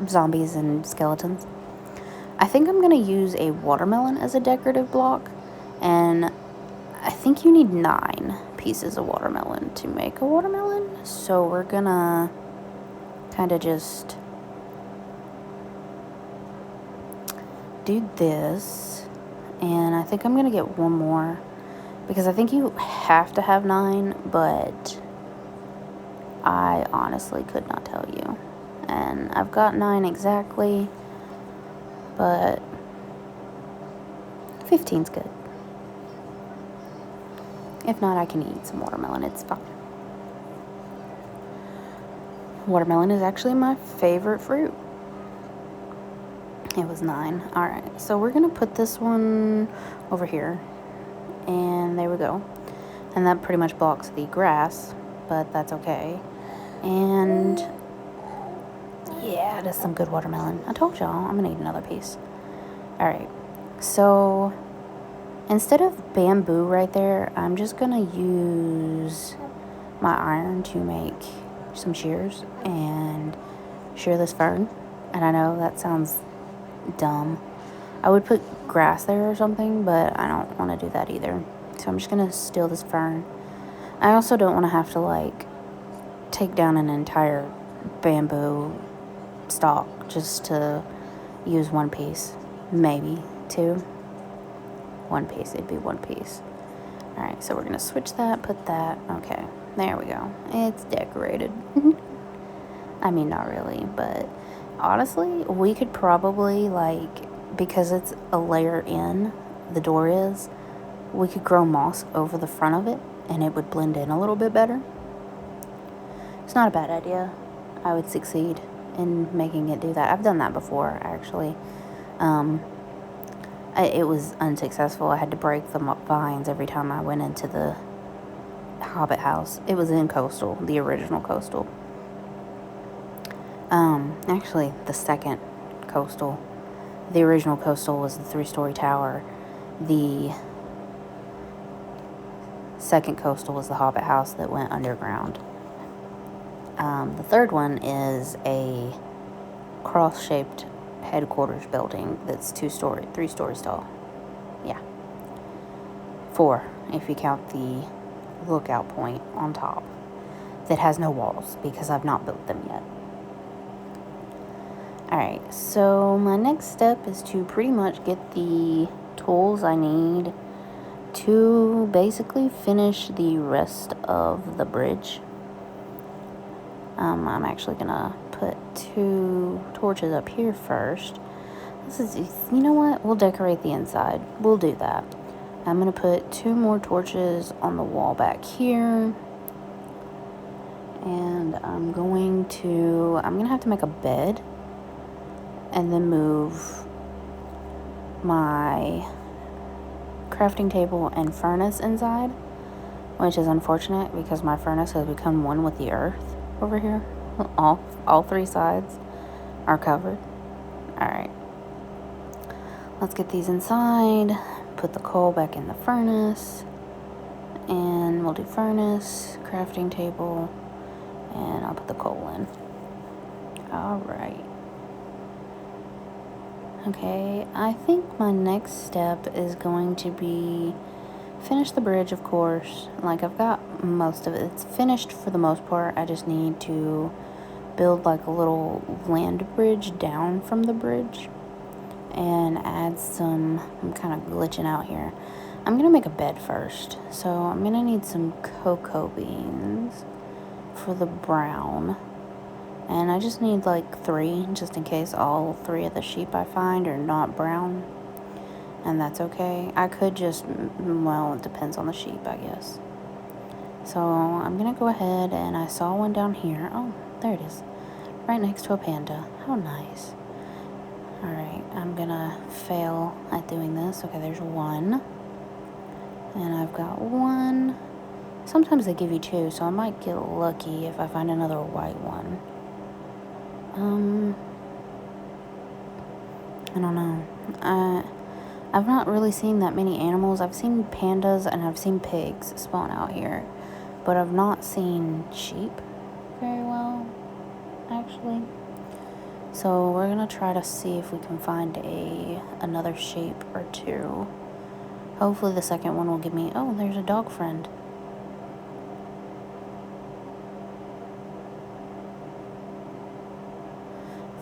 zombies and skeletons. I think I'm going to use a watermelon as a decorative block, and I think you need 9 pieces of watermelon to make a watermelon, so we're going to kind of just do this. And I think I'm going to get 1 more, because I think you have to have 9, but I honestly could not tell you. And I've got 9 exactly, but 15's good. If not, I can eat some watermelon. It's fine. Watermelon is actually my favorite fruit. It was 9. Alright, so we're going to put this one over here. And there we go. And that pretty much blocks the grass. but that's okay. And yeah, that's some good watermelon. I told y'all I'm gonna eat another piece. Alright, so instead of bamboo right there, I'm just gonna use my iron to make some shears and shear this fern. And I know that sounds dumb. I would put grass there or something, but I don't want to do that either. So I'm just gonna steal this fern. I also don't want to have to like take down an entire bamboo stalk just to use one piece, maybe two. One piece, it'd be one piece. Alright, so we're gonna switch that, put that. Okay, there we go. It's decorated. I mean, not really, but honestly, we could probably, like, because it's a layer in, the door is, we could grow moss over the front of it, and it would blend in a little bit better. It's not a bad idea. I would succeed in making it do that. I've done that before, actually. It was unsuccessful. I had to break the vines every time I went into the Hobbit house. It was in Coastal, the original Coastal. Actually, the second Coastal. The original Coastal was the 3-story tower. The second Coastal was the Hobbit house that went underground. The third one is a cross-shaped headquarters building that's 3 stories tall. Yeah. 4, if you count the lookout point on top that has no walls because I've not built them yet. Alright, so my next step is to pretty much get the tools I need to basically finish the rest of the bridge. I'm actually gonna put 2 torches up here first. You know what? We'll decorate the inside. We'll do that. I'm gonna put 2 more torches on the wall back here. And I'm gonna have to make a bed and then move my crafting table and furnace inside, which is unfortunate because my furnace has become one with the earth over here. All 3 sides are covered. Alright, let's get these inside, put the coal back in the furnace, and we'll do furnace, crafting table, and I'll put the coal in. Alright. Okay, I think my next step is going to be finish the bridge, of course. Like, I've got most of it. It's finished for the most part. I just need to build like a little land bridge down from the bridge and add some, I'm kind of glitching out here. I'm going to make a bed first. So I'm going to need some cocoa beans for the brown. And I just need like 3, just in case all 3 of the sheep I find are not brown. And that's okay. I could just, well, it depends on the sheep, I guess. So I'm going to go ahead, and I saw one down here. Oh, there it is. Right next to a panda. How nice. Alright, I'm going to fail at doing this. Okay, there's 1. And I've got 1. Sometimes they give you 2, so I might get lucky if I find another white one. I don't know. I've not really seen that many animals. I've seen pandas and I've seen pigs spawn out here, but I've not seen sheep very well, actually. So we're gonna try to see if we can find another sheep or 2. Hopefully the second one will give me, oh, there's a dog friend.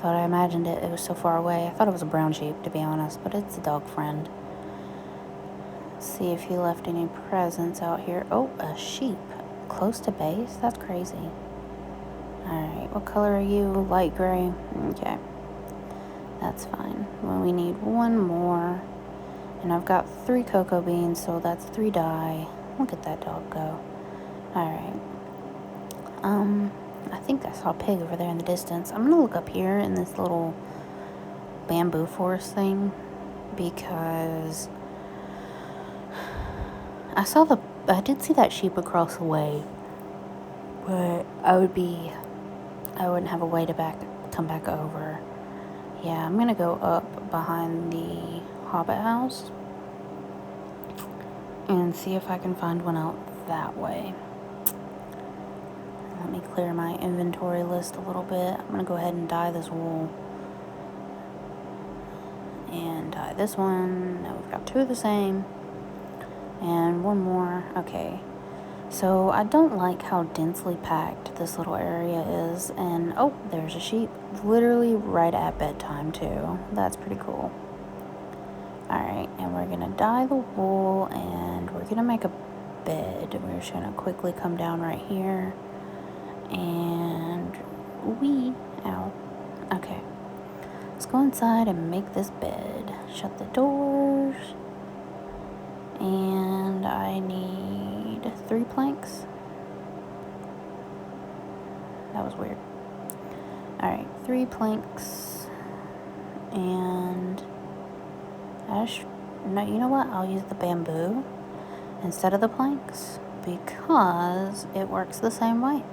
I imagined it was so far away. I thought it was a brown sheep, to be honest, but it's a dog friend. Let's see if he left any presents out here. Oh, a sheep. Close to base? That's crazy. Alright, what color are you? Light gray? Okay. That's fine. Well, we need 1 more. And I've got 3 cocoa beans, so that's 3 dye. Look at that dog go. Alright. I think I saw a pig over there in the distance. I'm gonna look up here in this little bamboo forest thing because I did see that sheep across the way. But I wouldn't have a way to come back over. Yeah, I'm gonna go up behind the Hobbit house and see if I can find one out that way. Let me clear my inventory list a little bit. I'm gonna go ahead and dye this wool. And dye this one. Now we've got two of the same. And one more. Okay. So I don't like how densely packed this little area is. And oh, there's a sheep. Literally right at bedtime too. That's pretty cool. Alright, and we're gonna dye the wool and we're gonna make a bed. We're just gonna quickly come down right here. And ow. Okay. Let's go inside and make this bed. Shut the doors. And I need 3 planks. That was weird. Alright, 3 planks. And no, you know what? I'll use the bamboo instead of the planks because it works the same way.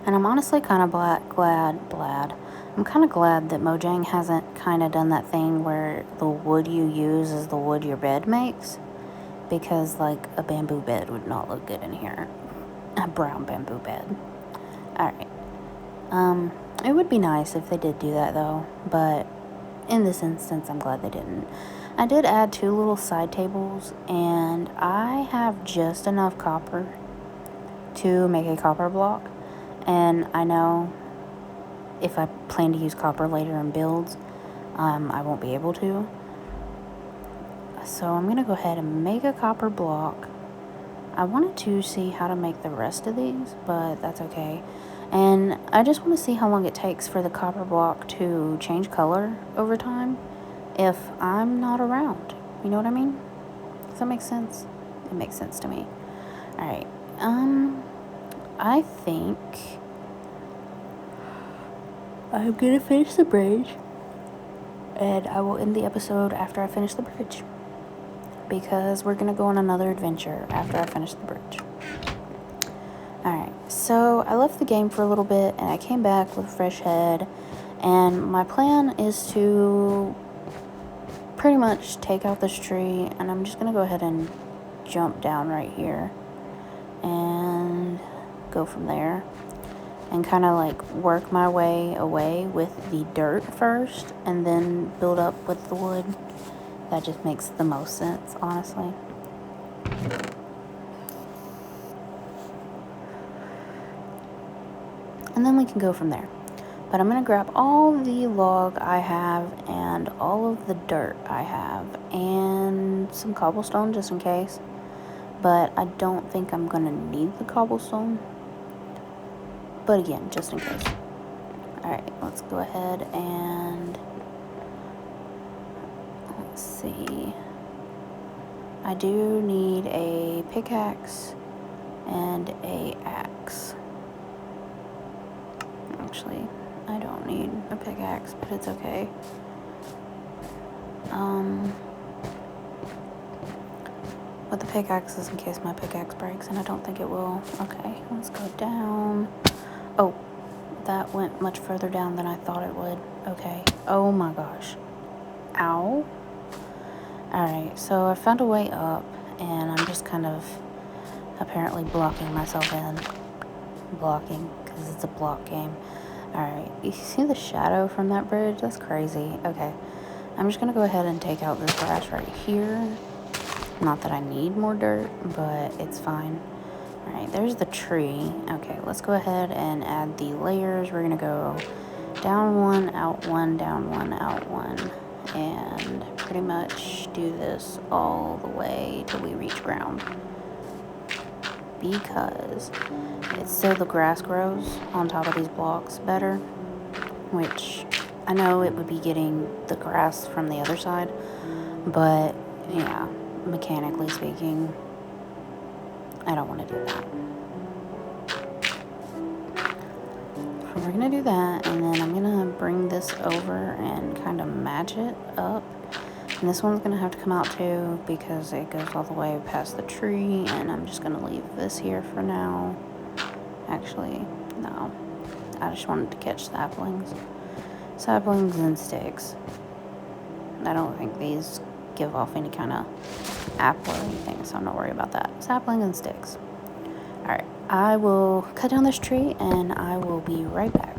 And I'm honestly kind of glad that Mojang hasn't kind of done that thing where the wood you use is the wood your bed makes. Because, like, a bamboo bed would not look good in here. A brown bamboo bed. Alright. It would be nice if they did do that, though. But in this instance, I'm glad they didn't. I did add 2 little side tables. And I have just enough copper to make a copper block. And I know if I plan to use copper later in builds, I won't be able to. So I'm going to go ahead and make a copper block. I wanted to see how to make the rest of these, but that's okay. And I just want to see how long it takes for the copper block to change color over time if I'm not around. You know what I mean? Does that make sense? It makes sense to me. Alright. I think I'm gonna finish the bridge, and I will end the episode after I finish the bridge, because we're gonna go on another adventure after I finish the bridge. Alright, so I left the game for a little bit, and I came back with a fresh head, and my plan is to pretty much take out this tree, and I'm just gonna go ahead and jump down right here, and go from there. And kind of like work my way away with the dirt first and then build up with the wood. That just makes the most sense, honestly. And then we can go from there. But I'm going to grab all the log I have and all of the dirt I have and some cobblestone just in case. But I don't think I'm going to need the cobblestone. But again, just in case. Alright, let's go ahead and let's see. I do need a pickaxe and a axe. Actually, I don't need a pickaxe, but it's okay. But the pickaxe is in case my pickaxe breaks, and I don't think it will. Okay, let's go down. Oh, that went much further down than I thought it would. Okay. Oh my gosh. Ow. Alright, so I found a way up, and I'm just kind of apparently blocking myself in. Blocking, because it's a block game. Alright, you see the shadow from that bridge? That's crazy. Okay. I'm just going to go ahead and take out this grass right here. Not that I need more dirt, but it's fine. Alright, there's the tree. Okay, let's go ahead and add the layers. We're going to go down 1, out 1, down 1, out 1. And pretty much do this all the way till we reach ground. Because it's so the grass grows on top of these blocks better. Which, I know it would be getting the grass from the other side. But, yeah, mechanically speaking, I don't want to do that. So we're going to do that, and then I'm going to bring this over and kind of match it up. And this one's going to have to come out too because it goes all the way past the tree, and I'm just going to leave this here for now. Actually, no. I just wanted to catch saplings. Saplings and sticks. I don't think these give off any kind of apple or anything, so I'm not worried about that. Sapling and sticks. Alright, I will cut down this tree and I will be right back.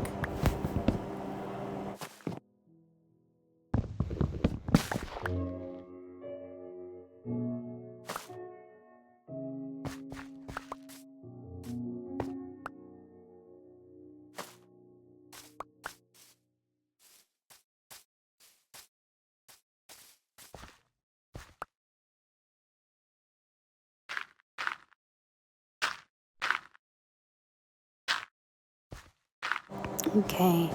Okay,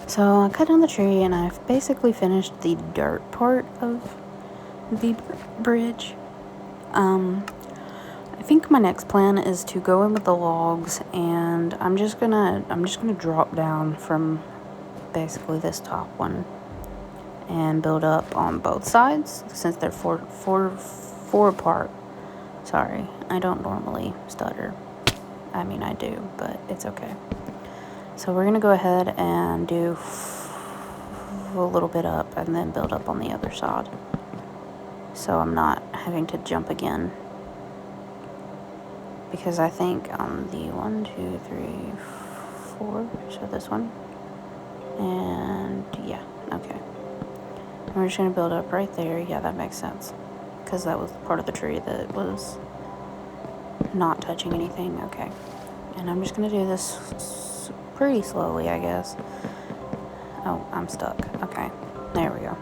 so I cut down the tree and I've basically finished the dirt part of the bridge. I think my next plan is to go in with the logs, and I'm just gonna drop down from basically this top one and build up on both sides since they're four apart. Sorry, I don't normally stutter. I mean, I do, but it's okay. So we're gonna go ahead and do a little bit up and then build up on the other side, so I'm not having to jump again. Because I think on the 1, 2, 3, 4, so this one, and yeah, okay. And we're just gonna build up right there. Yeah, that makes sense, because that was part of the tree that was not touching anything. Okay, and I'm just gonna do this pretty slowly, I guess. Oh, I'm stuck. Okay, there we go.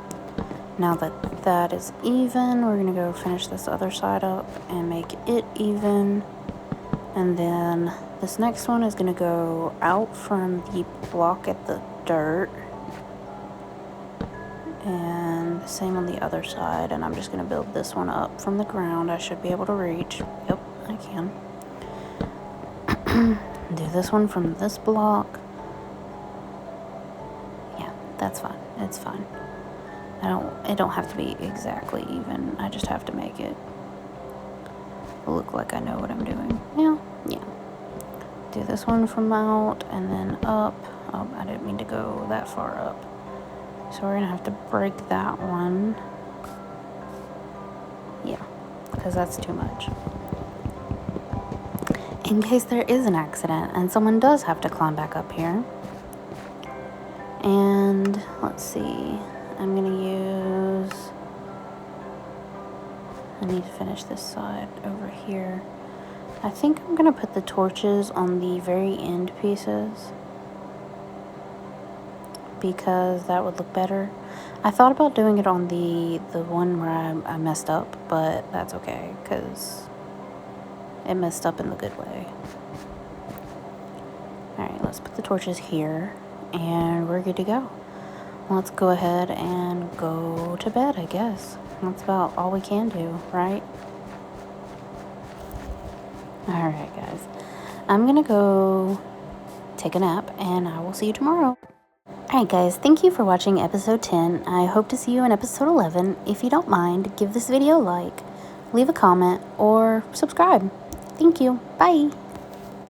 Now that that is even, we're gonna go finish this other side up and make it even. And then this next one is going to go out from the block at the dirt. And the same on the other side. And I'm just going to build this one up from the ground. I should be able to reach. Yep, I can. Do this one from this block. Yeah, that's fine. It's fine. It don't have to be exactly even. I just have to make it look like I know what I'm doing. Yeah. Do this one from out and then up. Oh, I didn't mean to go that far up. So we're gonna have to break that one. Yeah, because that's too much. In case there is an accident and someone does have to climb back up here. And let's see. I'm gonna use... I need to finish this side over here. I think I'm going to put the torches on the very end pieces, because that would look better. I thought about doing it on the one where I messed up, but that's okay, because it messed up in the good way. Alright, let's put the torches here, and we're good to go. Let's go ahead and go to bed, I guess. That's about all we can do, right? Alright, guys. I'm gonna go take a nap, and I will see you tomorrow. Alright, guys. Thank you for watching episode 10. I hope to see you in episode 11. If you don't mind, give this video a like, leave a comment, or subscribe. Thank you. Bye.